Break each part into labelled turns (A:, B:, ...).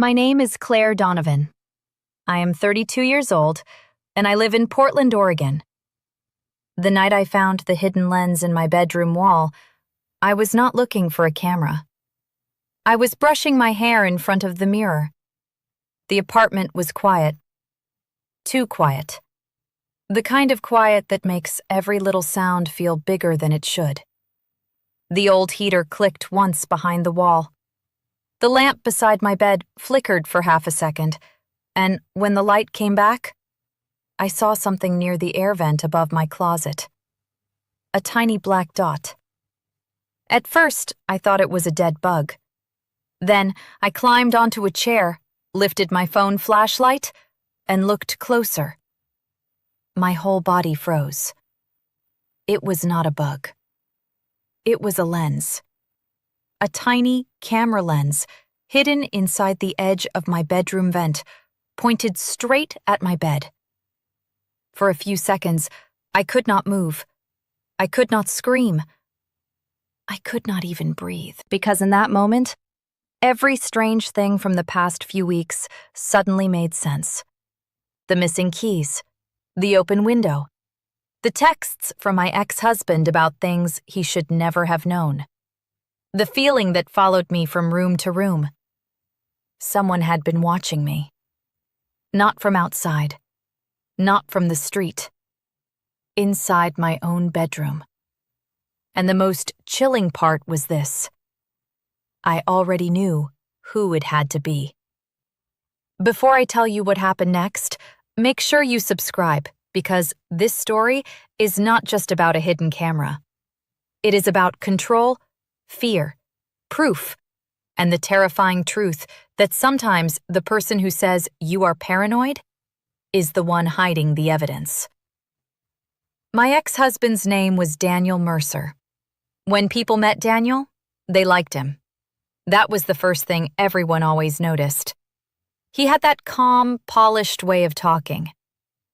A: My name is Claire Donovan. I am 32 years old, and I live in Portland, Oregon. The night I found the hidden lens in my bedroom wall, I was not looking for a camera. I was brushing my hair in front of the mirror. The apartment was quiet. Too quiet. The kind of quiet that makes every little sound feel bigger than it should. The old heater clicked once behind the wall. The lamp beside my bed flickered for half a second, and when the light came back, I saw something near the air vent above my closet. A tiny black dot. At first, I thought it was a dead bug. Then, I climbed onto a chair, lifted my phone flashlight, and looked closer. My whole body froze. It was not a bug. It was a lens. A tiny camera lens, hidden inside the edge of my bedroom vent, pointed straight at my bed. For a few seconds, I could not move. I could not scream. I could not even breathe, because in that moment, every strange thing from the past few weeks suddenly made sense. The missing keys, the open window, the texts from my ex-husband about things he should never have known. The feeling that followed me from room to room. Someone had been watching me. Not from outside. Not from the street. Inside my own bedroom. And the most chilling part was this. I already knew who it had to be. Before I tell you what happened next, make sure you subscribe, because this story is not just about a hidden camera. It is about control, fear, proof, and the terrifying truth that sometimes the person who says you are paranoid is the one hiding the evidence. My ex-husband's name was Daniel Mercer. When people met Daniel, they liked him. That was the first thing everyone always noticed. He had that calm, polished way of talking.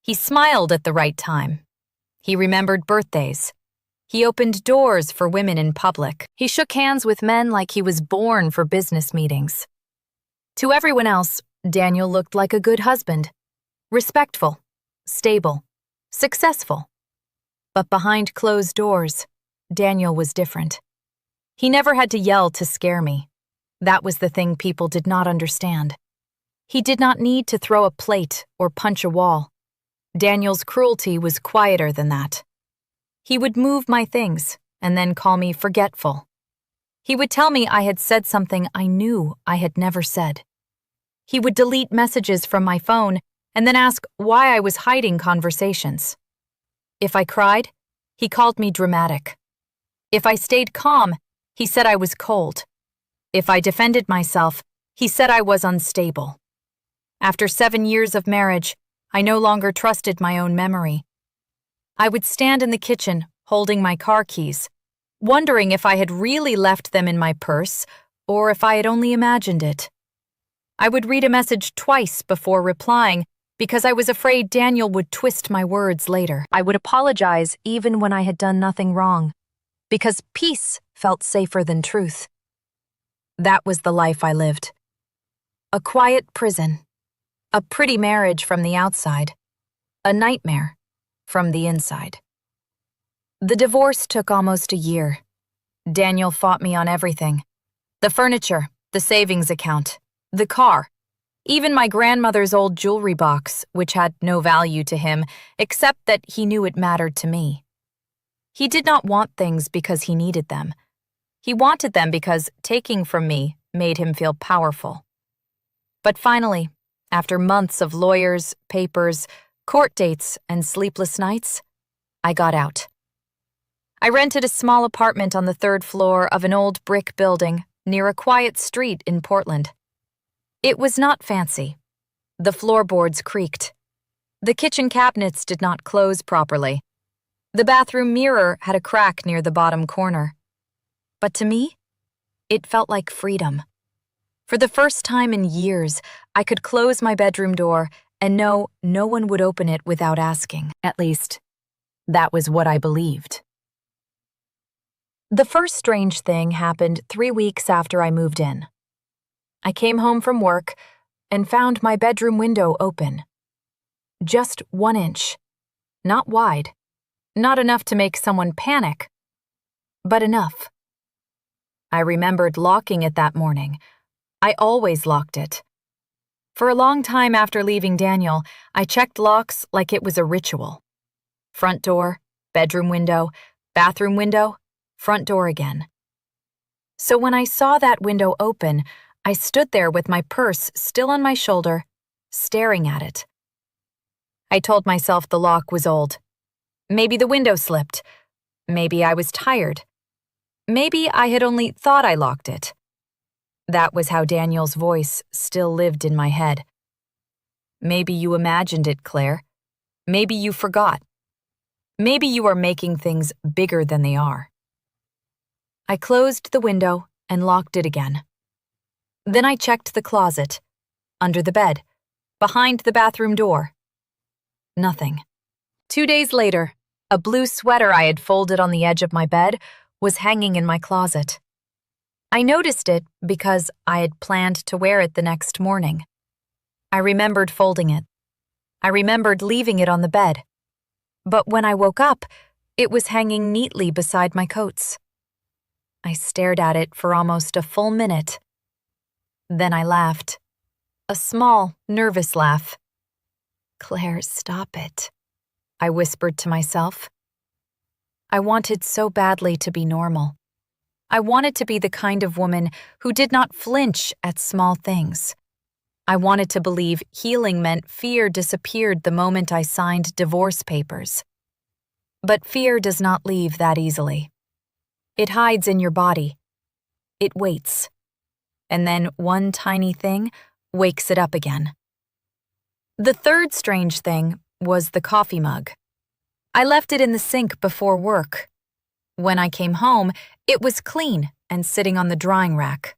A: He smiled at the right time. He remembered birthdays. He opened doors for women in public. He shook hands with men like he was born for business meetings. To everyone else, Daniel looked like a good husband. Respectful, stable, successful. But behind closed doors, Daniel was different. He never had to yell to scare me. That was the thing people did not understand. He did not need to throw a plate or punch a wall. Daniel's cruelty was quieter than that. He would move my things and then call me forgetful. He would tell me I had said something I knew I had never said. He would delete messages from my phone and then ask why I was hiding conversations. If I cried, he called me dramatic. If I stayed calm, he said I was cold. If I defended myself, he said I was unstable. After 7 years of marriage, I no longer trusted my own memory. I would stand in the kitchen, holding my car keys, wondering if I had really left them in my purse or if I had only imagined it. I would read a message twice before replying because I was afraid Daniel would twist my words later. I would apologize even when I had done nothing wrong, because peace felt safer than truth. That was the life I lived. A quiet prison. A pretty marriage from the outside. A nightmare from the inside. The divorce took almost a year. Daniel fought me on everything. The furniture, the savings account, the car, even my grandmother's old jewelry box, which had no value to him, except that he knew it mattered to me. He did not want things because he needed them. He wanted them because taking from me made him feel powerful. But finally, after months of lawyers, papers, court dates, and sleepless nights, I got out. I rented a small apartment on the 3rd floor of an old brick building near a quiet street in Portland. It was not fancy. The floorboards creaked. The kitchen cabinets did not close properly. The bathroom mirror had a crack near the bottom corner. But to me, it felt like freedom. For the first time in years, I could close my bedroom door and know no one would open it without asking. At least, that was what I believed. The first strange thing happened 3 weeks after I moved in. I came home from work, and found my bedroom window open. Just 1 inch. Not wide. Not enough to make someone panic, but enough. I remembered locking it that morning. I always locked it. For a long time after leaving Daniel, I checked locks like it was a ritual. Front door, bedroom window, bathroom window, front door again. So when I saw that window open, I stood there with my purse still on my shoulder, staring at it. I told myself the lock was old. Maybe the window slipped. Maybe I was tired. Maybe I had only thought I locked it. That was how Daniel's voice still lived in my head. Maybe you imagined it, Claire. Maybe you forgot. Maybe you are making things bigger than they are. I closed the window and locked it again. Then I checked the closet, under the bed, behind the bathroom door. Nothing. 2 days later, a blue sweater I had folded on the edge of my bed was hanging in my closet. I noticed it because I had planned to wear it the next morning. I remembered folding it. I remembered leaving it on the bed. But when I woke up, it was hanging neatly beside my coats. I stared at it for almost a full minute. Then I laughed. A small, nervous laugh. Claire, stop it, I whispered to myself. I wanted so badly to be normal. I wanted to be the kind of woman who did not flinch at small things. I wanted to believe healing meant fear disappeared the moment I signed divorce papers. But fear does not leave that easily. It hides in your body. It waits. And then one tiny thing wakes it up again. The third strange thing was the coffee mug. I left it in the sink before work. When I came home, it was clean and sitting on the drying rack.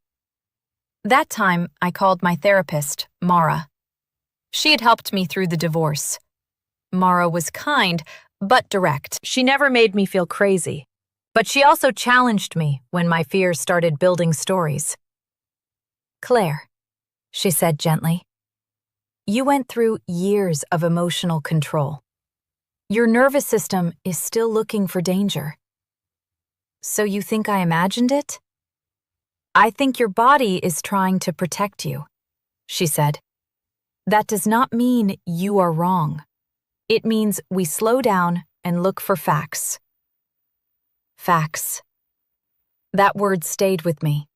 A: That time, I called my therapist, Mara. She had helped me through the divorce. Mara was kind, but direct. She never made me feel crazy, but she also challenged me when my fears started building stories. Claire, she said gently, you went through years of emotional control. Your nervous system is still looking for danger. So you think I imagined it? I think your body is trying to protect you, she said. That does not mean you are wrong. It means we slow down and look for facts. Facts. That word stayed with me.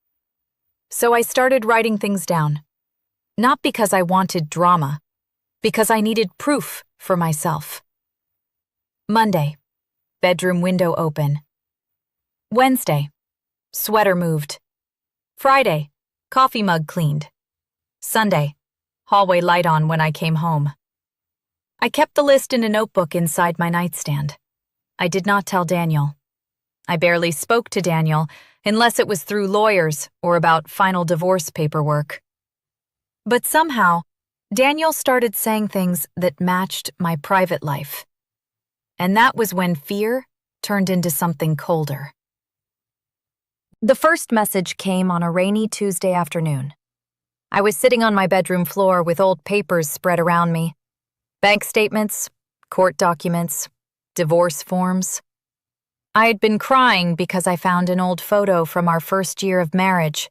A: So I started writing things down. Not because I wanted drama, because I needed proof for myself. Monday, bedroom window open. Wednesday, sweater moved. Friday, coffee mug cleaned. Sunday, hallway light on when I came home. I kept the list in a notebook inside my nightstand. I did not tell Daniel. I barely spoke to Daniel unless it was through lawyers or about final divorce paperwork. But somehow, Daniel started saying things that matched my private life. And that was when fear turned into something colder. The first message came on a rainy Tuesday afternoon. I was sitting on my bedroom floor with old papers spread around me. Bank statements, court documents, divorce forms. I had been crying because I found an old photo from our first year of marriage,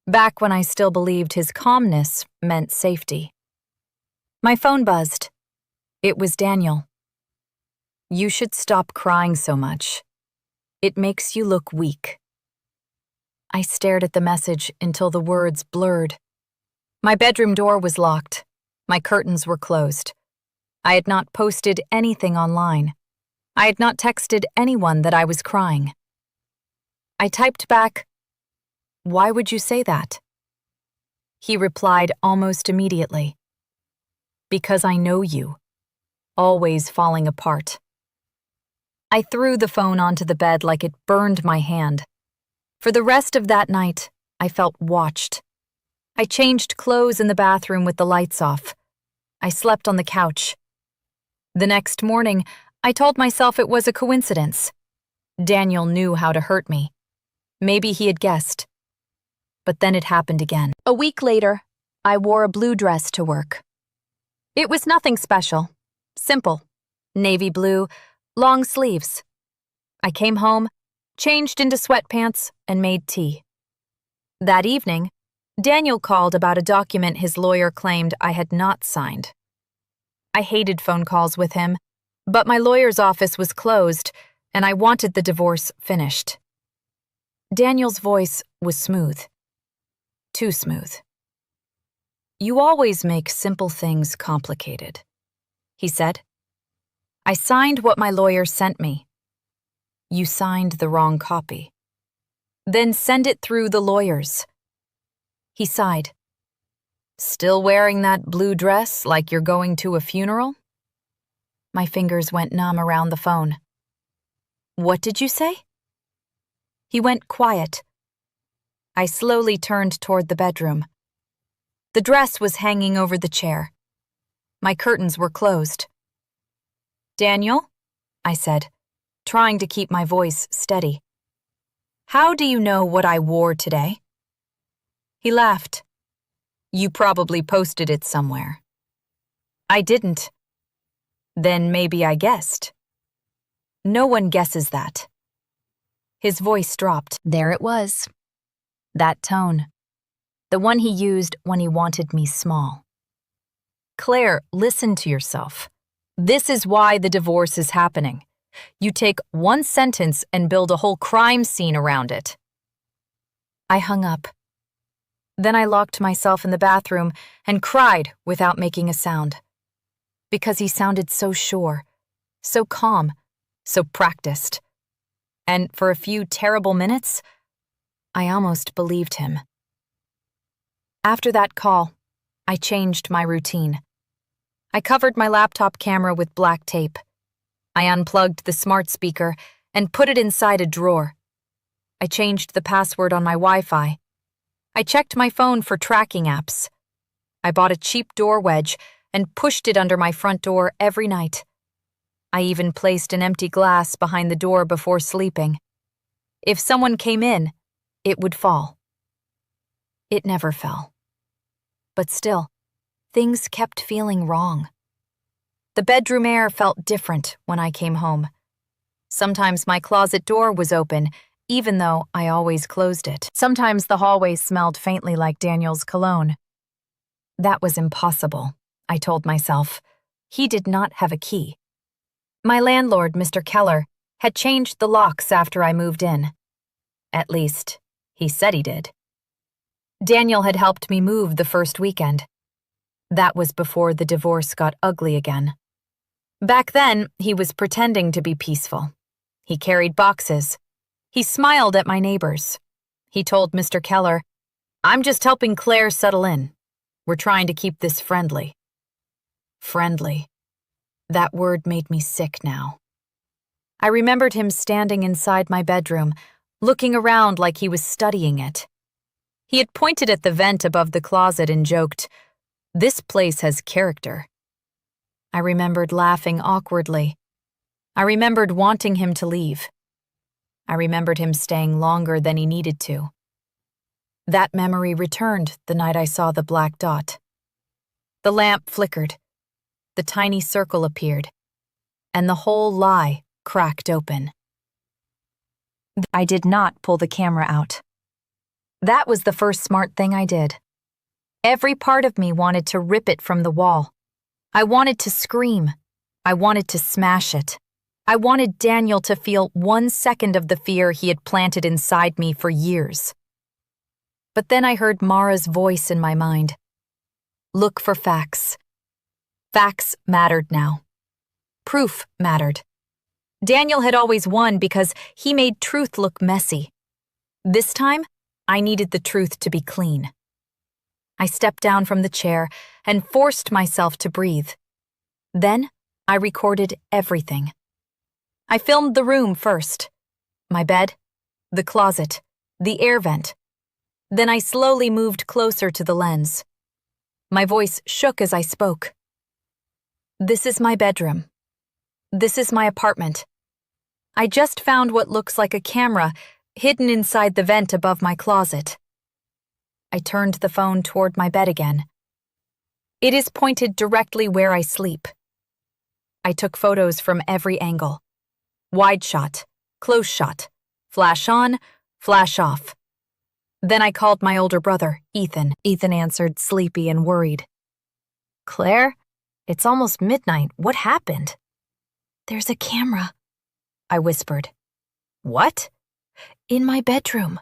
A: back when I still believed his calmness meant safety. My phone buzzed. It was Daniel. You should stop crying so much. It makes you look weak. I stared at the message until the words blurred. My bedroom door was locked. My curtains were closed. I had not posted anything online. I had not texted anyone that I was crying. I typed back, "Why would you say that?" He replied almost immediately, "Because I know you, always falling apart." I threw the phone onto the bed like it burned my hand. For the rest of that night, I felt watched. I changed clothes in the bathroom with the lights off. I slept on the couch. The next morning, I told myself it was a coincidence. Daniel knew how to hurt me. Maybe he had guessed. But then it happened again. A week later, I wore a blue dress to work. It was nothing special. Simple. Navy blue, long sleeves. I came home, changed into sweatpants, and made tea. That evening, Daniel called about a document his lawyer claimed I had not signed. I hated phone calls with him, but my lawyer's office was closed, and I wanted the divorce finished. Daniel's voice was smooth. Too smooth. "You always make simple things complicated," he said. "I signed what my lawyer sent me. You signed the wrong copy. Then send it through the lawyers." He sighed. "Still wearing that blue dress like you're going to a funeral?" My fingers went numb around the phone. "What did you say?" He went quiet. I slowly turned toward the bedroom. The dress was hanging over the chair. My curtains were closed. "Daniel," I said, trying to keep my voice steady. "How do you know what I wore today?" He laughed. "You probably posted it somewhere." "I didn't." "Then maybe I guessed." "No one guesses that." His voice dropped. There it was. That tone. The one he used when he wanted me small. "Claire, listen to yourself. This is why the divorce is happening. You take one sentence and build a whole crime scene around it." I hung up. Then I locked myself in the bathroom and cried without making a sound. Because he sounded so sure, so calm, so practiced. And for a few terrible minutes, I almost believed him. After that call, I changed my routine. I covered my laptop camera with black tape. I unplugged the smart speaker and put it inside a drawer. I changed the password on my Wi-Fi. I checked my phone for tracking apps. I bought a cheap door wedge and pushed it under my front door every night. I even placed an empty glass behind the door before sleeping. If someone came in, it would fall. It never fell. But still, things kept feeling wrong. The bedroom air felt different when I came home. Sometimes my closet door was open, even though I always closed it. Sometimes the hallway smelled faintly like Daniel's cologne. That was impossible, I told myself. He did not have a key. My landlord, Mr. Keller, had changed the locks after I moved in. At least, he said he did. Daniel had helped me move the first weekend. That was before the divorce got ugly again. Back then, he was pretending to be peaceful. He carried boxes. He smiled at my neighbors. He told Mr. Keller, "I'm just helping Claire settle in. We're trying to keep this friendly." Friendly. That word made me sick now. I remembered him standing inside my bedroom, looking around like he was studying it. He had pointed at the vent above the closet and joked, "This place has character." I remembered laughing awkwardly. I remembered wanting him to leave. I remembered him staying longer than he needed to. That memory returned the night I saw the black dot. The lamp flickered. The tiny circle appeared. And the whole lie cracked open. I did not pull the camera out. That was the first smart thing I did. Every part of me wanted to rip it from the wall. I wanted to scream. I wanted to smash it. I wanted Daniel to feel 1 second of the fear he had planted inside me for years. But then I heard Mara's voice in my mind. Look for facts. Facts mattered now. Proof mattered. Daniel had always won because he made truth look messy. This time, I needed the truth to be clean. I stepped down from the chair and forced myself to breathe. Then, I recorded everything. I filmed the room first. My bed, the closet, the air vent. Then I slowly moved closer to the lens. My voice shook as I spoke. This is my bedroom. This is my apartment. I just found what looks like a camera hidden inside the vent above my closet. I turned the phone toward my bed again. It is pointed directly where I sleep. I took photos from every angle. Wide shot, close shot, flash on, flash off. Then I called my older brother, Ethan. Ethan answered, sleepy and worried. "Claire, it's almost midnight. What happened?" "There's a camera," I whispered. "What?" "In my bedroom."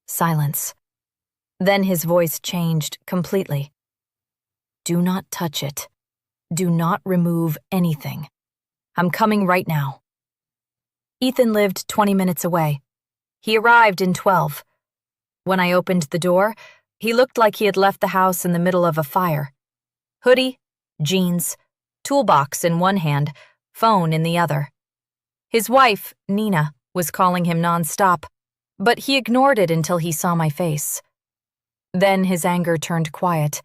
A: Silence. Then his voice changed completely. "Do not touch it. Do not remove anything. I'm coming right now." Ethan lived 20 minutes away. He arrived in 12. When I opened the door, he looked like he had left the house in the middle of a fire. Hoodie, jeans, toolbox in one hand, phone in the other. His wife, Nina, was calling him nonstop, but he ignored it until he saw my face. Then his anger turned quiet.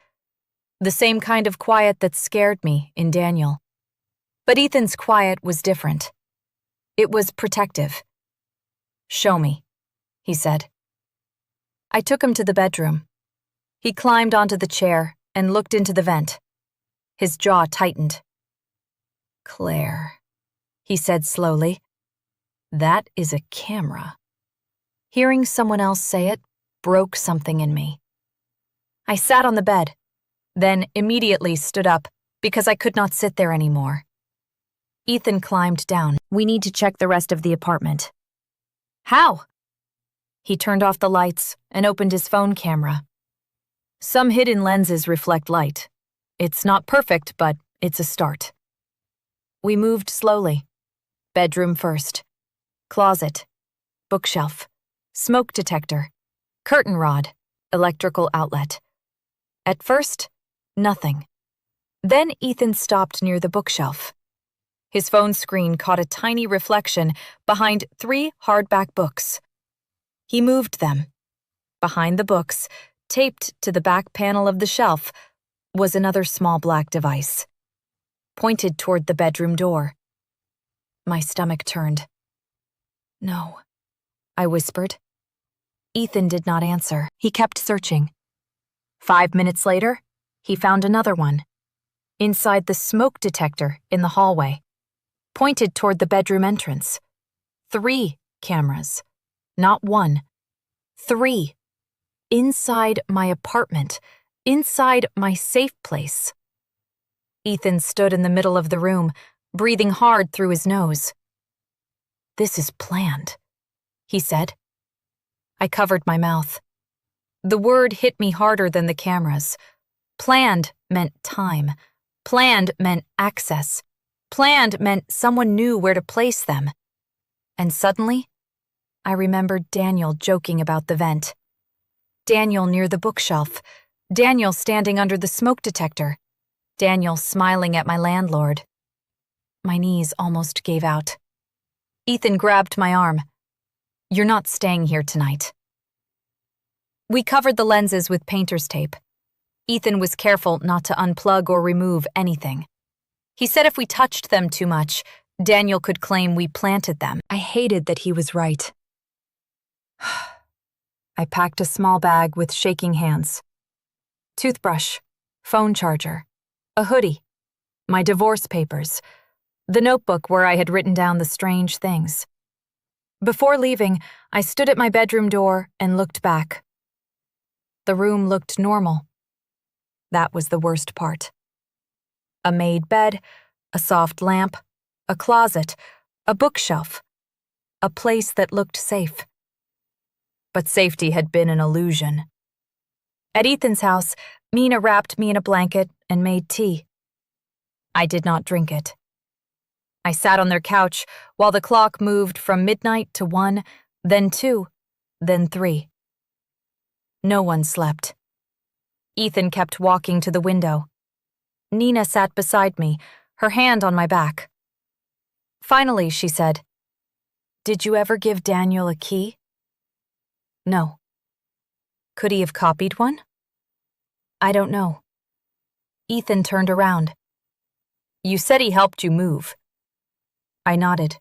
A: The same kind of quiet that scared me in Daniel. But Ethan's quiet was different. It was protective. "Show me," he said. I took him to the bedroom. He climbed onto the chair and looked into the vent. His jaw tightened. "Claire," he said slowly, "that is a camera." Hearing someone else say it broke something in me. I sat on the bed, then immediately stood up because I could not sit there anymore. Ethan climbed down. "We need to check the rest of the apartment." "How?" He turned off the lights and opened his phone camera. "Some hidden lenses reflect light. It's not perfect, but it's a start." We moved slowly. Bedroom first. Closet. Bookshelf. Smoke detector. Curtain rod. Electrical outlet. At first, nothing. Then Ethan stopped near the bookshelf. His phone screen caught a tiny reflection behind 3 hardback books. He moved them. Behind the books, taped to the back panel of the shelf, was another small black device, pointed toward the bedroom door. My stomach turned. "No," I whispered. Ethan did not answer. He kept searching. 5 minutes later, he found another one, inside the smoke detector in the hallway, pointed toward the bedroom entrance. 3 cameras. Not 1. 3. Inside my apartment. Inside my safe place. Ethan stood in the middle of the room, breathing hard through his nose. "This is planned," he said. I covered my mouth. The word hit me harder than the cameras. Planned meant time. Planned meant access. Planned meant someone knew where to place them. And suddenly, I remembered Daniel joking about the vent. Daniel near the bookshelf. Daniel standing under the smoke detector. Daniel smiling at my landlord. My knees almost gave out. Ethan grabbed my arm. "You're not staying here tonight." We covered the lenses with painter's tape. Ethan was careful not to unplug or remove anything. He said if we touched them too much, Daniel could claim we planted them. I hated that he was right. I packed a small bag with shaking hands. Toothbrush, phone charger, a hoodie, my divorce papers, the notebook where I had written down the strange things. Before leaving, I stood at my bedroom door and looked back. The room looked normal. That was the worst part. A made bed, a soft lamp, a closet, a bookshelf, a place that looked safe. But safety had been an illusion. At Ethan's house, Mina wrapped me in a blanket and made tea. I did not drink it. I sat on their couch while the clock moved from midnight to 1, then 2, then 3. No one slept. Ethan kept walking to the window. Nina sat beside me, her hand on my back. Finally, she said, "Did you ever give Daniel a key?" "No." "Could he have copied one?" "I don't know." Ethan turned around. "You said he helped you move." I nodded.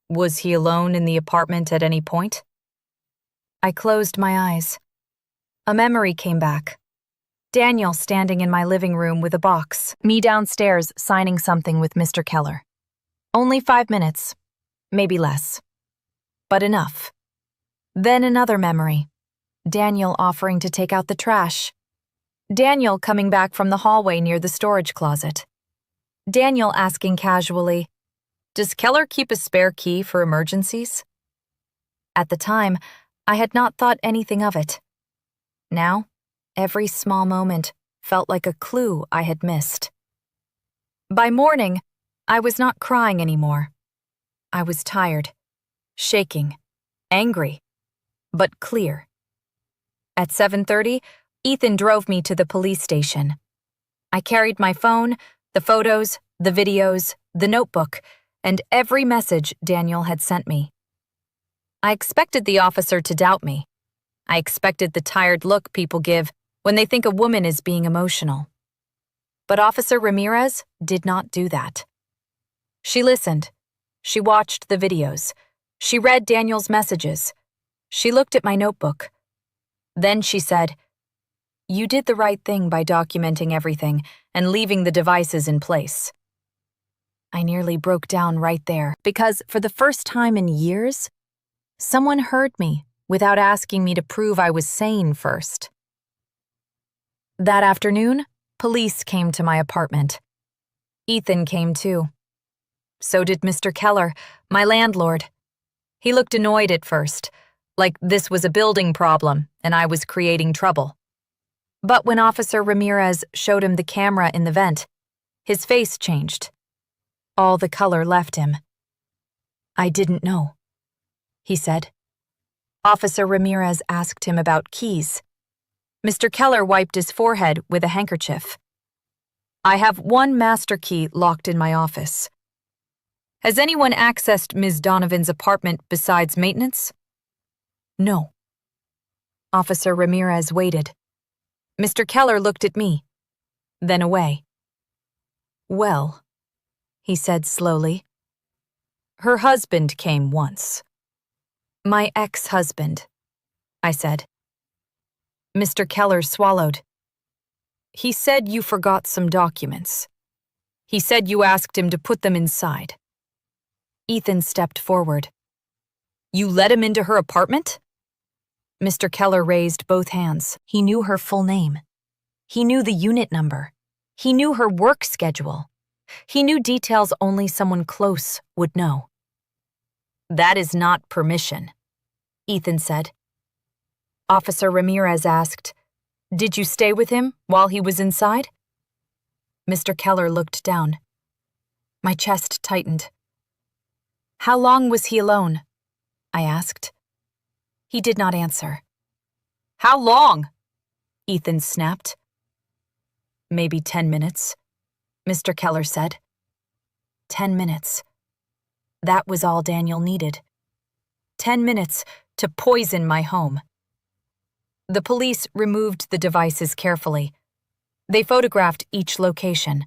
A: "Was he alone in the apartment at any point?" I closed my eyes. A memory came back. Daniel standing in my living room with a box, me downstairs signing something with Mr. Keller. Only 5 minutes, maybe less. But enough. Then another memory. Daniel offering to take out the trash. Daniel coming back from the hallway near the storage closet. Daniel asking casually, "Does Keller keep a spare key for emergencies?" At the time, I had not thought anything of it. Now, every small moment felt like a clue I had missed. By morning, I was not crying anymore. I was tired, shaking, angry, but clear. At 7:30, Ethan drove me to the police station. I carried my phone, the photos, the videos, the notebook, and every message Daniel had sent me. I expected the officer to doubt me. I expected the tired look people give when they think a woman is being emotional. But Officer Ramirez did not do that. She listened. She watched the videos. She read Daniel's messages. She looked at my notebook. Then she said, "You did the right thing by documenting everything and leaving the devices in place." I nearly broke down right there because, for the first time in years, someone heard me without asking me to prove I was sane first. That afternoon, police came to my apartment. Ethan came too. So did Mr. Keller, my landlord. He looked annoyed at first, like this was a building problem and I was creating trouble. But when Officer Ramirez showed him the camera in the vent, his face changed. All the color left him. "I didn't know," he said. Officer Ramirez asked him about keys. Mr. Keller wiped his forehead with a handkerchief. "I have one master key locked in my office. Has anyone accessed Ms. Donovan's apartment besides maintenance?" "No." Officer Ramirez waited. Mr. Keller looked at me, then away. "Well," he said slowly, "her husband came once." "My ex-husband," I said. Mr. Keller swallowed. "He said you forgot some documents. He said you asked him to put them inside." Ethan stepped forward. "You let him into her apartment?" Mr. Keller raised both hands. He knew her full name. He knew the unit number. He knew her work schedule. He knew details only someone close would know. "That is not permission," Ethan said. Officer Ramirez asked, "Did you stay with him while he was inside?" Mr. Keller looked down. My chest tightened. "How long was he alone?" I asked. He did not answer. "How long?" Ethan snapped. "Maybe 10 minutes," Mr. Keller said. 10 minutes. That was all Daniel needed. 10 minutes to poison my home. The police removed the devices carefully. They photographed each location.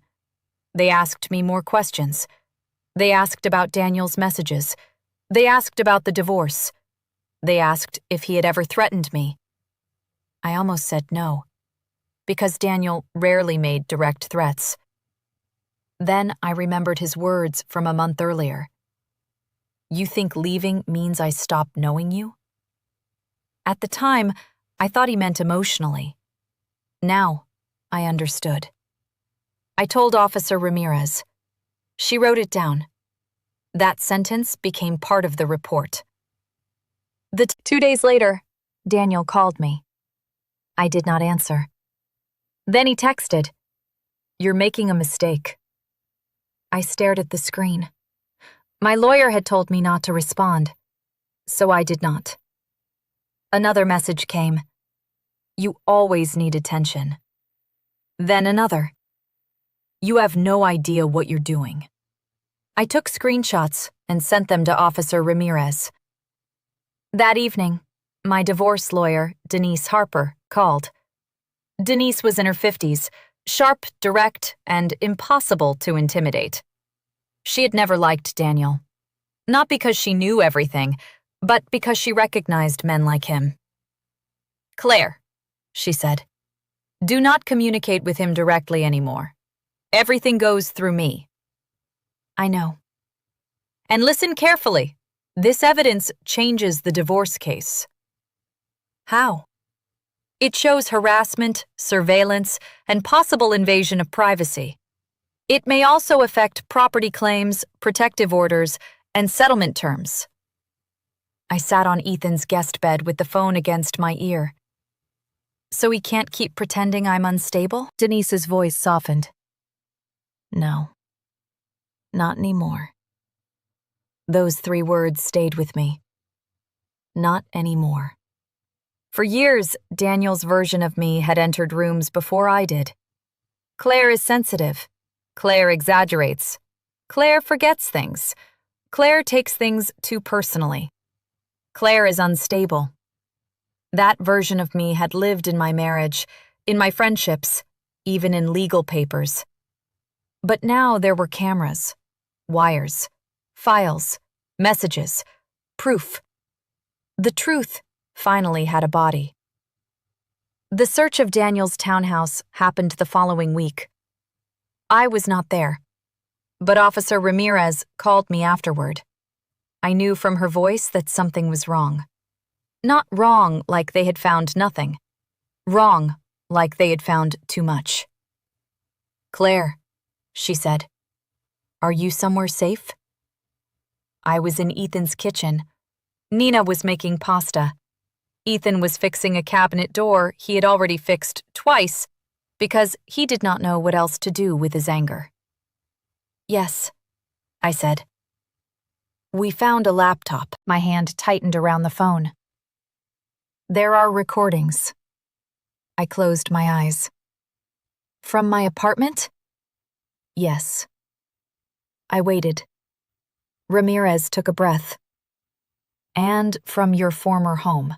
A: They asked me more questions. They asked about Daniel's messages. They asked about the divorce. They asked if he had ever threatened me. I almost said no, because Daniel rarely made direct threats. Then I remembered his words from a month earlier. "You think leaving means I stop knowing you?" At the time, I thought he meant emotionally. Now, I understood. I told Officer Ramirez. She wrote it down. That sentence became part of the report. 2 days later, Daniel called me. I did not answer. Then he texted, "You're making a mistake." I stared at the screen. My lawyer had told me not to respond, so I did not. Another message came. "You always need attention." Then another. "You have no idea what you're doing." I took screenshots and sent them to Officer Ramirez. That evening, my divorce lawyer, Denise Harper, called. Denise was in her 50s, sharp, direct, and impossible to intimidate. She had never liked Daniel. Not because she knew everything, but because she recognized men like him. "Claire," she said, Do not communicate with him directly anymore. Everything goes through me. I know. And listen carefully. This evidence changes the divorce case. How? It shows harassment, surveillance, and possible invasion of privacy. It may also affect property claims, protective orders, and settlement terms. I sat on Ethan's guest bed with the phone against my ear. So he can't keep pretending I'm unstable? Denise's voice softened. No. Not anymore. Those 3 words stayed with me. Not anymore. For years, Daniel's version of me had entered rooms before I did. Claire is sensitive. Claire exaggerates. Claire forgets things. Claire takes things too personally. Claire is unstable. That version of me had lived in my marriage, in my friendships, even in legal papers. But now there were cameras, wires, files, messages, proof. The truth finally had a body. The search of Daniel's townhouse happened the following week. I was not there, but Officer Ramirez called me afterward. I knew from her voice that something was wrong. Not wrong like they had found nothing. Wrong like they had found too much. Claire, she said, are you somewhere safe? I was in Ethan's kitchen. Nina was making pasta. Ethan was fixing a cabinet door he had already fixed twice because he did not know what else to do with his anger. Yes, I said. We found a laptop. My hand tightened around the phone. There are recordings. I closed my eyes. From my apartment? Yes. I waited. Ramirez took a breath. And from your former home.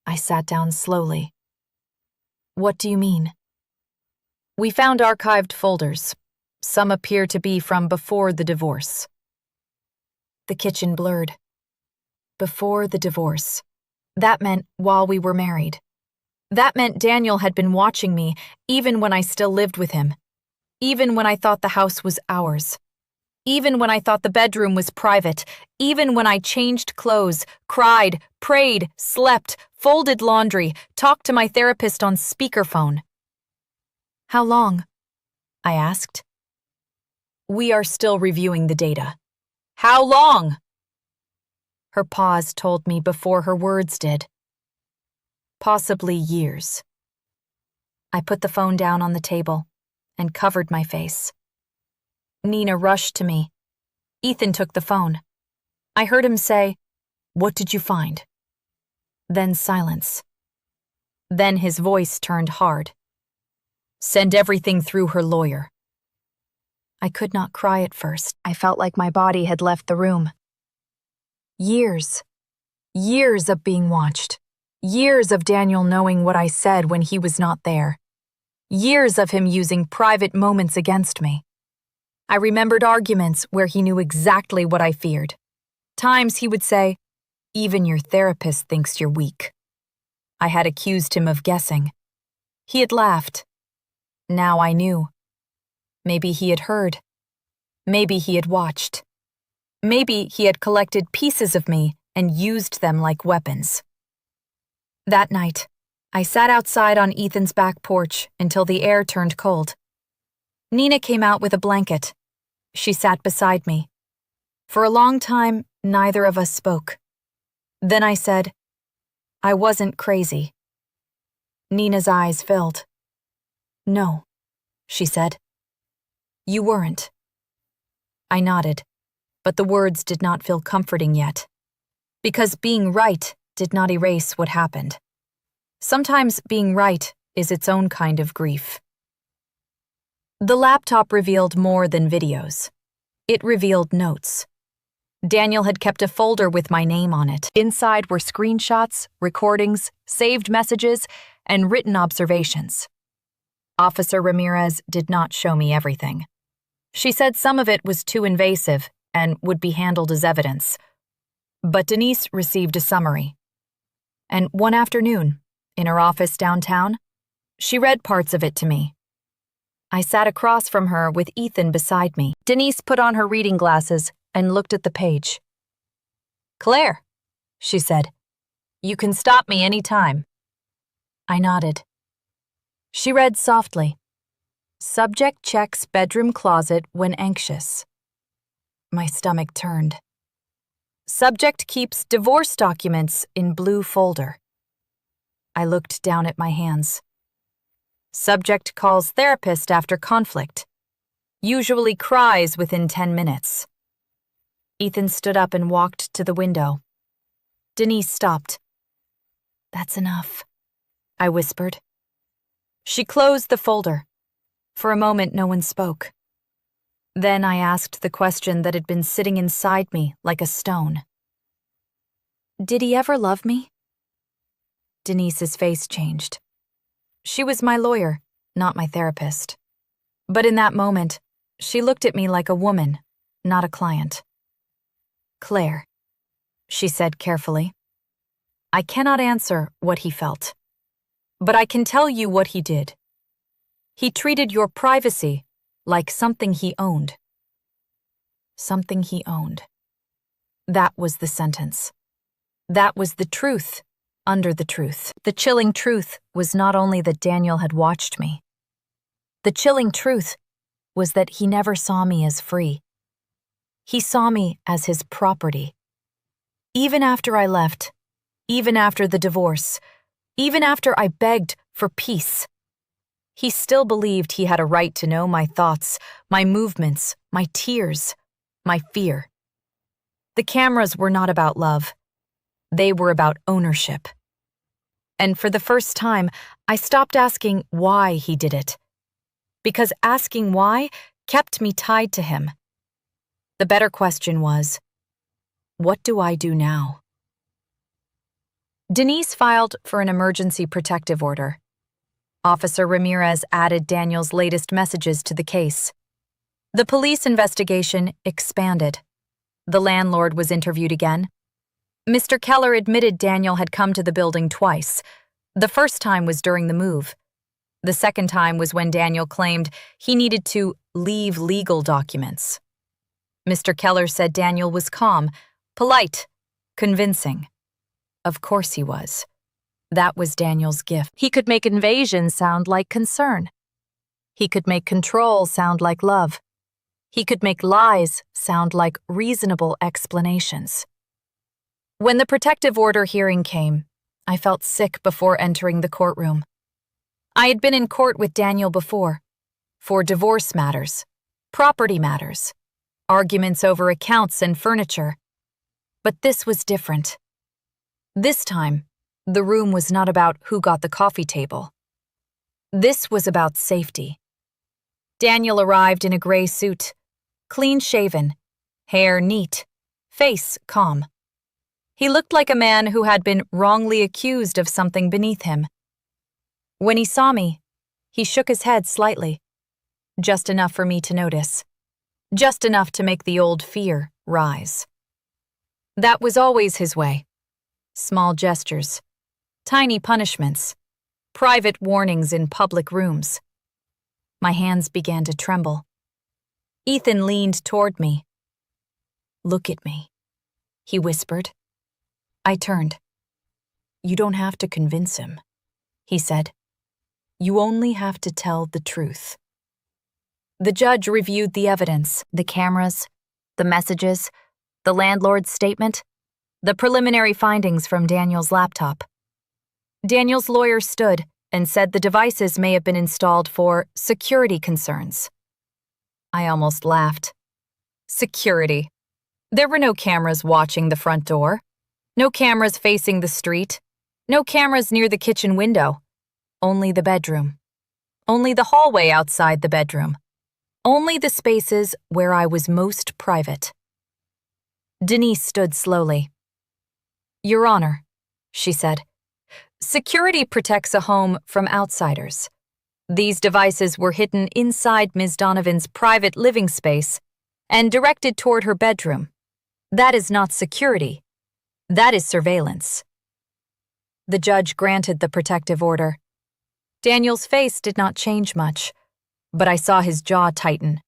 A: I sat down slowly. What do you mean? We found archived folders. Some appear to be from before the divorce. The kitchen blurred. Before the divorce. That meant while we were married. That meant Daniel had been watching me even when I still lived with him. Even when I thought the house was ours. Even when I thought the bedroom was private. Even when I changed clothes, cried, prayed, slept, folded laundry, talked to my therapist on speakerphone. How long? I asked. We are still reviewing the data. How long? Her pause told me before her words did. Possibly years. I put the phone down on the table and covered my face. Nina rushed to me. Ethan took the phone. I heard him say, "What did you find?" Then silence. Then his voice turned hard. Send everything through her lawyer. I could not cry at first. I felt like my body had left the room. Years. Years of being watched. Years of Daniel knowing what I said when he was not there. Years of him using private moments against me. I remembered arguments where he knew exactly what I feared. Times he would say, "Even your therapist thinks you're weak." I had accused him of guessing. He had laughed. Now I knew. Maybe he had heard. Maybe he had watched. Maybe he had collected pieces of me and used them like weapons. That night, I sat outside on Ethan's back porch until the air turned cold. Nina came out with a blanket. She sat beside me. For a long time, neither of us spoke. Then I said, I wasn't crazy. Nina's eyes filled. No, she said. You weren't. I nodded, but the words did not feel comforting yet. Because being right did not erase what happened. Sometimes being right is its own kind of grief. The laptop revealed more than videos. It revealed notes. Daniel had kept a folder with my name on it. Inside were screenshots, recordings, saved messages, and written observations. Officer Ramirez did not show me everything. She said some of it was too invasive and would be handled as evidence. But Denise received a summary. And one afternoon, in her office downtown, She read parts of it to me. I sat across from her with Ethan beside me. Denise put on her reading glasses and looked at the page. "Claire," she said, "you can stop me any time." I nodded. She read softly. "Subject checks bedroom closet when anxious." My stomach turned. "Subject keeps divorce documents in blue folder." I looked down at my hands. "Subject calls therapist after conflict. Usually cries within 10 minutes." Ethan stood up and walked to the window. Denise stopped. "That's enough," I whispered. She closed the folder. For a moment, no one spoke. Then I asked the question that had been sitting inside me like a stone. "Did he ever love me?" Denise's face changed. She was my lawyer, not my therapist. But in that moment, she looked at me like a woman, not a client. "Claire," she said carefully, "I cannot answer what he felt, but I can tell you what he did. He treated your privacy like something he owned." Something he owned. That was the sentence. That was the truth under the truth. The chilling truth was not only that Daniel had watched me. The chilling truth was that he never saw me as free. He saw me as his property. Even after I left, even after the divorce, even after I begged for peace, he still believed he had a right to know my thoughts, my movements, my tears, my fear. The cameras were not about love. They were about ownership. And for the first time, I stopped asking why he did it. Because asking why kept me tied to him. The better question was, what do I do now? Denise filed for an emergency protective order. Officer Ramirez added Daniel's latest messages to the case. The police investigation expanded. The landlord was interviewed again. Mr. Keller admitted Daniel had come to the building twice. The first time was during the move. The second time was when Daniel claimed he needed to leave legal documents. Mr. Keller said Daniel was calm, polite, convincing. Of course he was. That was Daniel's gift. He could make invasion sound like concern. He could make control sound like love. He could make lies sound like reasonable explanations. When the protective order hearing came, I felt sick before entering the courtroom. I had been in court with Daniel before, for divorce matters, property matters, arguments over accounts and furniture. But this was different. This time, the room was not about who got the coffee table. This was about safety. Daniel arrived in a gray suit, clean-shaven, hair neat, face calm. He looked like a man who had been wrongly accused of something beneath him. When he saw me, he shook his head slightly, just enough for me to notice, just enough to make the old fear rise. That was always his way. Small gestures, tiny punishments, private warnings in public rooms. My hands began to tremble. Ethan leaned toward me. "Look at me," he whispered. I turned. "You don't have to convince him," he said. "You only have to tell the truth." The judge reviewed the evidence, the cameras, the messages, the landlord's statement, the preliminary findings from Daniel's laptop. Daniel's lawyer stood and said the devices may have been installed for security concerns. I almost laughed. Security. There were no cameras watching the front door. No cameras facing the street. No cameras near the kitchen window. Only the bedroom. Only the hallway outside the bedroom. Only the spaces where I was most private. Denise stood slowly. "Your Honor," she said, "security protects a home from outsiders. These devices were hidden inside Ms. Donovan's private living space and directed toward her bedroom. That is not security. That is surveillance." The judge granted the protective order. Daniel's face did not change much, but I saw his jaw tighten.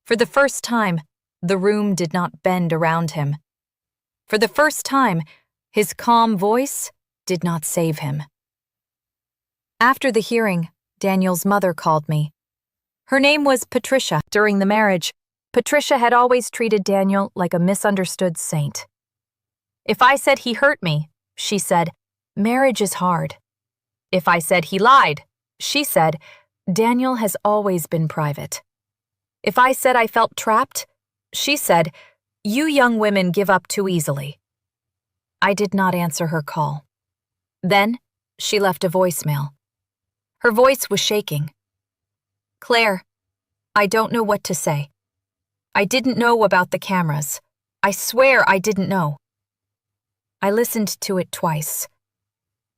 A: For the first time, the room did not bend around him. For the first time, his calm voice did not save him. After the hearing, Daniel's mother called me. Her name was Patricia. During the marriage, Patricia had always treated Daniel like a misunderstood saint. If I said he hurt me, she said, marriage is hard. If I said he lied, she said, Daniel has always been private. If I said I felt trapped, she said, you young women give up too easily. I did not answer her call. Then, she left a voicemail. Her voice was shaking. Claire, I don't know what to say. I didn't know about the cameras. I swear I didn't know. I listened to it twice.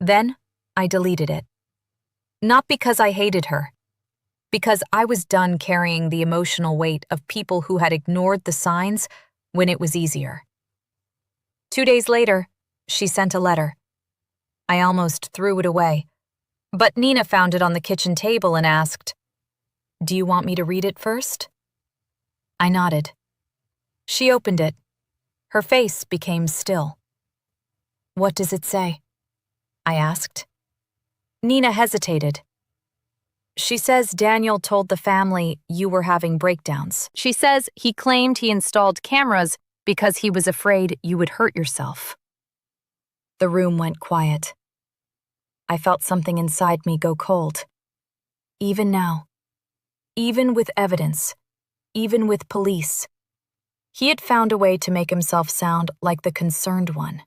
A: Then, I deleted it. Not because I hated her, because I was done carrying the emotional weight of people who had ignored the signs when it was easier. 2 days later, she sent a letter. I almost threw it away, but Nina found it on the kitchen table and asked, do you want me to read it first? I nodded. She opened it. Her face became still. What does it say? I asked. Nina hesitated. She says Daniel told the family you were having breakdowns. She says he claimed he installed cameras because he was afraid you would hurt yourself. The room went quiet. I felt something inside me go cold. Even now, even with evidence, even with police, he had found a way to make himself sound like the concerned one.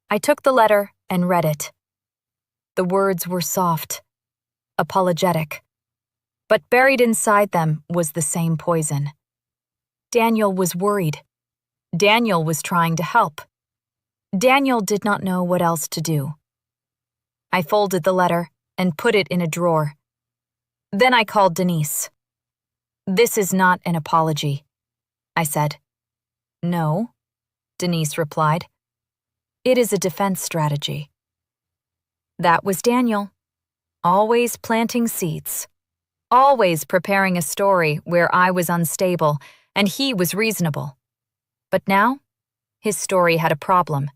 A: I took the letter and read it. The words were soft, apologetic, but buried inside them was the same poison. Daniel was worried. Daniel was trying to help. Daniel did not know what else to do. I folded the letter and put it in a drawer. Then I called Denise. This is not an apology, I said. No, Denise replied. It is a defense strategy. That was Daniel. Always planting seeds. Always preparing a story where I was unstable and he was reasonable. But now, his story had a problem.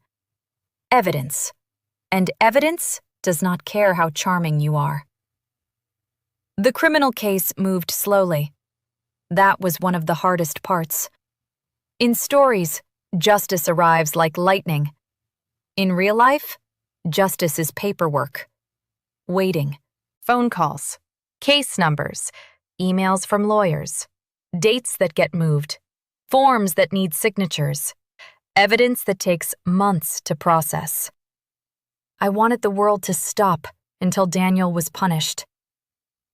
A: Evidence. And evidence does not care how charming you are. The criminal case moved slowly. That was one of the hardest parts. In stories, justice arrives like lightning. In real life, justice is paperwork. Waiting. Phone calls. Case numbers. Emails from lawyers. Dates that get moved. Forms that need signatures. Evidence that takes months to process. I wanted the world to stop until Daniel was punished.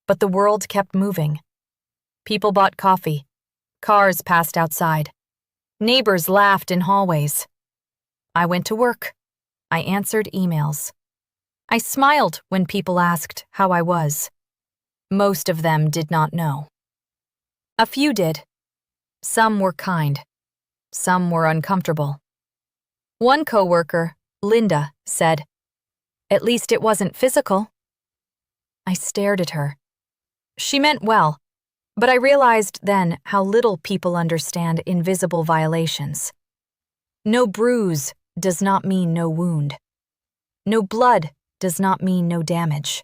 A: But the world kept moving. People bought coffee. Cars passed outside. Neighbors laughed in hallways. I went to work. I answered emails. I smiled when people asked how I was. Most of them did not know. A few did. Some were kind. Some were uncomfortable. One coworker, Linda, said, "At least it wasn't physical." I stared at her. She meant well, but I realized then how little people understand invisible violations. No bruise does not mean no wound. No blood does not mean no damage.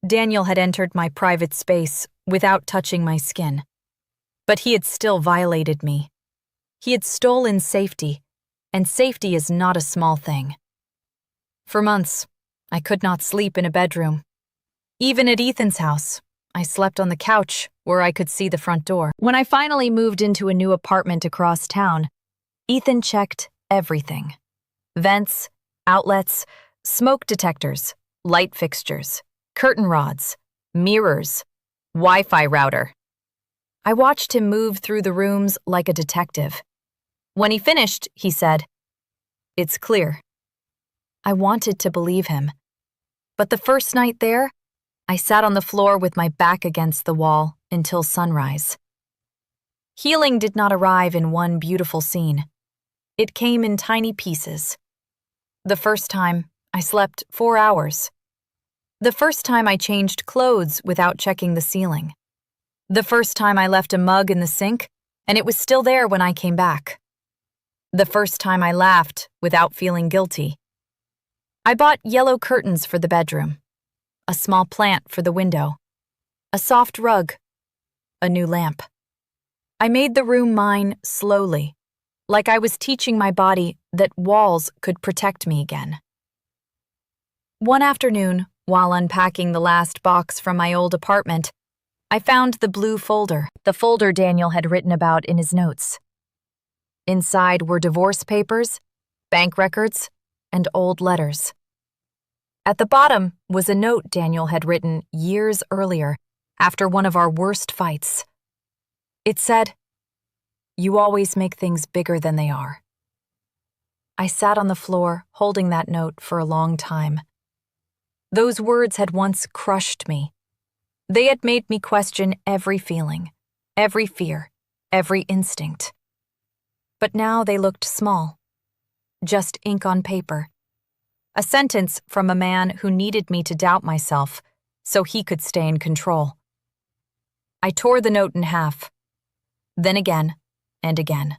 A: Daniel had entered my private space without touching my skin, but he had still violated me. He had stolen safety, and safety is not a small thing. For months, I could not sleep in a bedroom. Even at Ethan's house, I slept on the couch where I could see the front door. When I finally moved into a new apartment across town, Ethan checked everything. Vents, outlets, smoke detectors, light fixtures, curtain rods, mirrors, Wi-Fi router. I watched him move through the rooms like a detective. When he finished, he said, "It's clear." I wanted to believe him. But the first night there, I sat on the floor with my back against the wall until sunrise. Healing did not arrive in one beautiful scene. It came in tiny pieces. The first time, I slept 4 hours. The first time I changed clothes without checking the ceiling. The first time I left a mug in the sink, and it was still there when I came back. The first time I laughed without feeling guilty. I bought yellow curtains for the bedroom, a small plant for the window, a soft rug, a new lamp. I made the room mine slowly, like I was teaching my body that walls could protect me again. One afternoon, while unpacking the last box from my old apartment, I found the blue folder, the folder Daniel had written about in his notes. Inside were divorce papers, bank records, and old letters. At the bottom was a note Daniel had written years earlier, after one of our worst fights. It said, "You always make things bigger than they are." I sat on the floor, holding that note for a long time. Those words had once crushed me. They had made me question every feeling, every fear, every instinct. But now they looked small, just ink on paper. A sentence from a man who needed me to doubt myself so he could stay in control. I tore the note in half, then again and again.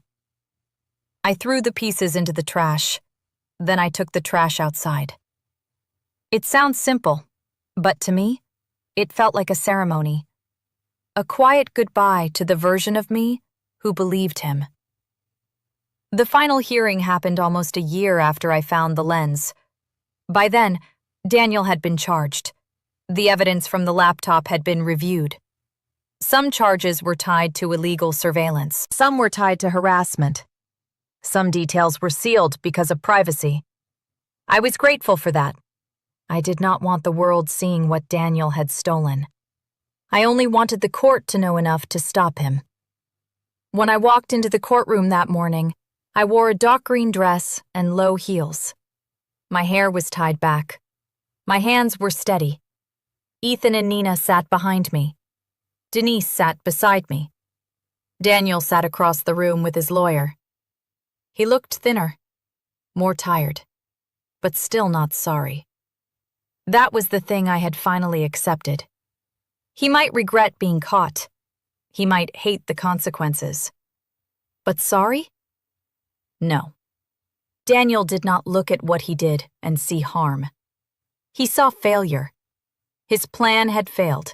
A: I threw the pieces into the trash, then I took the trash outside. It sounds simple, but to me, it felt like a ceremony. A quiet goodbye to the version of me who believed him. The final hearing happened almost a year after I found the lens. By then, Daniel had been charged. The evidence from the laptop had been reviewed. Some charges were tied to illegal surveillance. Some were tied to harassment. Some details were sealed because of privacy. I was grateful for that. I did not want the world seeing what Daniel had stolen. I only wanted the court to know enough to stop him. When I walked into the courtroom that morning, I wore a dark green dress and low heels. My hair was tied back. My hands were steady. Ethan and Nina sat behind me. Denise sat beside me. Daniel sat across the room with his lawyer. He looked thinner, more tired, but still not sorry. That was the thing I had finally accepted. He might regret being caught. He might hate the consequences. But sorry? No. Daniel did not look at what he did and see harm. He saw failure. His plan had failed.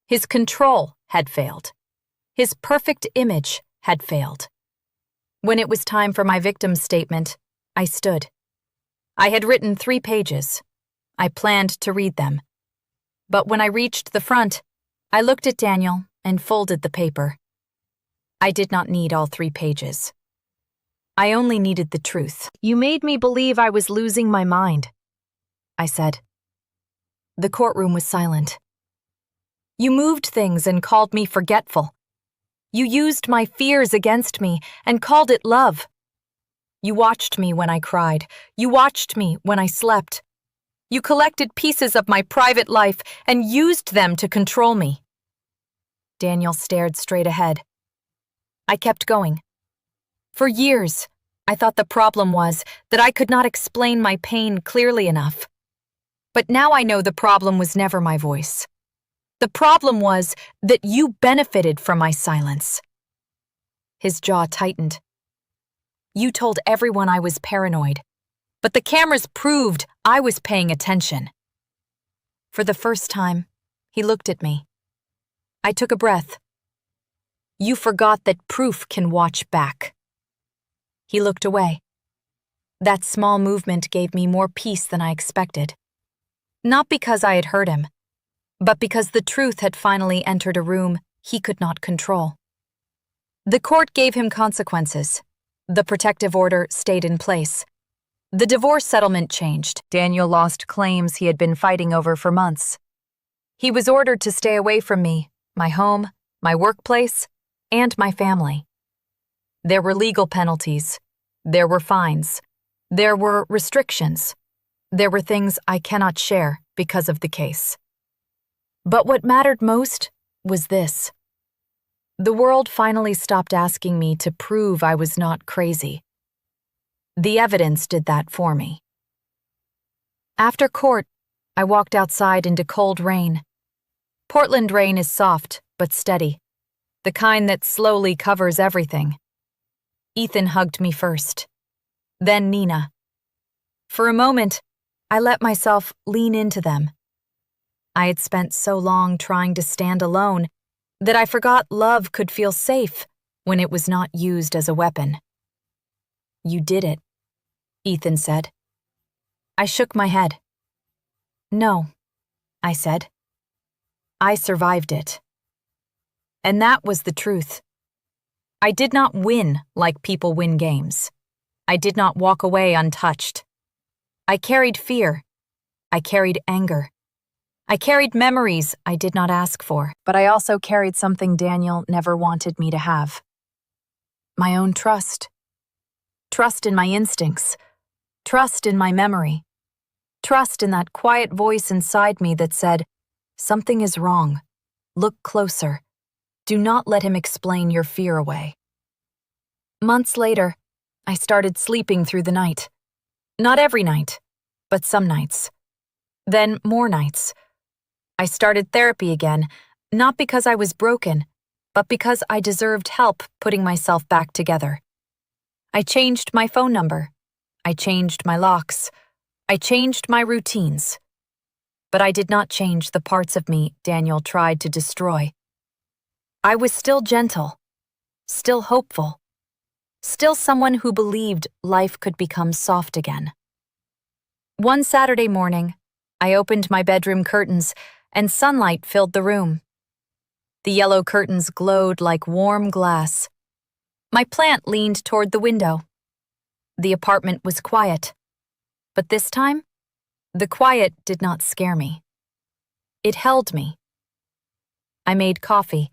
A: His control had failed. His perfect image had failed. When it was time for my victim's statement, I stood. I had written 3 pages. I planned to read them. But when I reached the front, I looked at Daniel and folded the paper. I did not need all 3 pages. I only needed the truth. "You made me believe I was losing my mind," I said. The courtroom was silent. "You moved things and called me forgetful. You used my fears against me and called it love. You watched me when I cried. You watched me when I slept. You collected pieces of my private life and used them to control me." Daniel stared straight ahead. I kept going. For years, I thought the problem was that I could not explain my pain clearly enough. But now I know the problem was never my voice. The problem was that you benefited from my silence. His jaw tightened. "You told everyone I was paranoid, but the cameras proved I was paying attention." For the first time, he looked at me. I took a breath. "You forgot that proof can watch back." He looked away. That small movement gave me more peace than I expected. Not because I had hurt him, but because the truth had finally entered a room he could not control. The court gave him consequences. The protective order stayed in place. The divorce settlement changed. Daniel lost claims he had been fighting over for months. He was ordered to stay away from me, my home, my workplace, and my family. There were legal penalties. There were fines. There were restrictions. There were things I cannot share because of the case. But what mattered most was this. The world finally stopped asking me to prove I was not crazy. The evidence did that for me. After court, I walked outside into cold rain. Portland rain is soft but steady, the kind that slowly covers everything. Ethan hugged me first, then Nina. For a moment, I let myself lean into them. I had spent so long trying to stand alone that I forgot love could feel safe when it was not used as a weapon. "You did it," Ethan said. I shook my head. "No," I said. "I survived it." And that was the truth. I did not win like people win games. I did not walk away untouched. I carried fear. I carried anger. I carried memories I did not ask for, but I also carried something Daniel never wanted me to have. My own trust. Trust in my instincts. Trust in my memory. Trust in that quiet voice inside me that said, "Something is wrong. Look closer. Do not let him explain your fear away." Months later, I started sleeping through the night. Not every night, but some nights. Then more nights. I started therapy again, not because I was broken, but because I deserved help putting myself back together. I changed my phone number. I changed my locks. I changed my routines. But I did not change the parts of me Daniel tried to destroy. I was still gentle, still hopeful, still someone who believed life could become soft again. One Saturday morning, I opened my bedroom curtains and sunlight filled the room. The yellow curtains glowed like warm glass. My plant leaned toward the window. The apartment was quiet. But this time, the quiet did not scare me. It held me. I made coffee.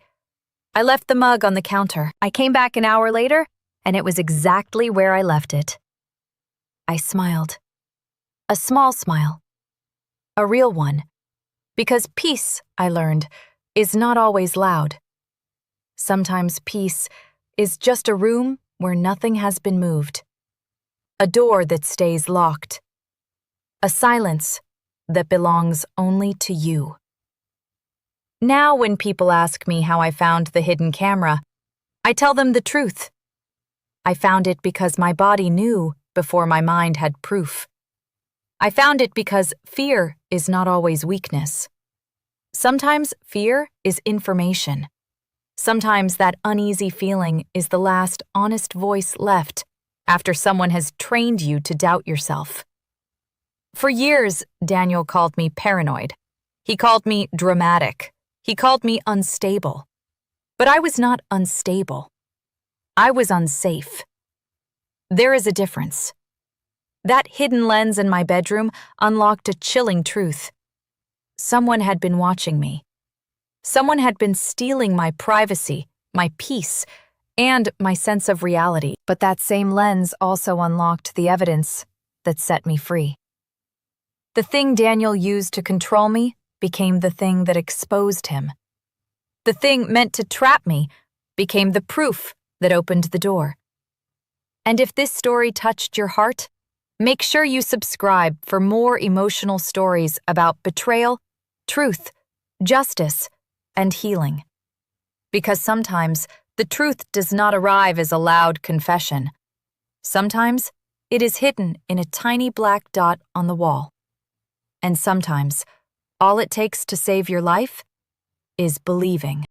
A: I left the mug on the counter. I came back an hour later, and it was exactly where I left it. I smiled. A small smile. A real one. Because peace, I learned, is not always loud. Sometimes peace is just a room where nothing has been moved. A door that stays locked. A silence that belongs only to you. Now when people ask me how I found the hidden camera, I tell them the truth. I found it because my body knew before my mind had proof. I found it because fear is not always weakness. Sometimes fear is information. Sometimes that uneasy feeling is the last honest voice left after someone has trained you to doubt yourself. For years, Daniel called me paranoid. He called me dramatic. He called me unstable. But I was not unstable. I was unsafe. There is a difference. That hidden lens in my bedroom unlocked a chilling truth. Someone had been watching me. Someone had been stealing my privacy, my peace, and my sense of reality. But that same lens also unlocked the evidence that set me free. The thing Daniel used to control me became the thing that exposed him. The thing meant to trap me became the proof that opened the door. And if this story touched your heart, make sure you subscribe for more emotional stories about betrayal, truth, justice, and healing. Because sometimes the truth does not arrive as a loud confession. Sometimes it is hidden in a tiny black dot on the wall. And sometimes all it takes to save your life is believing.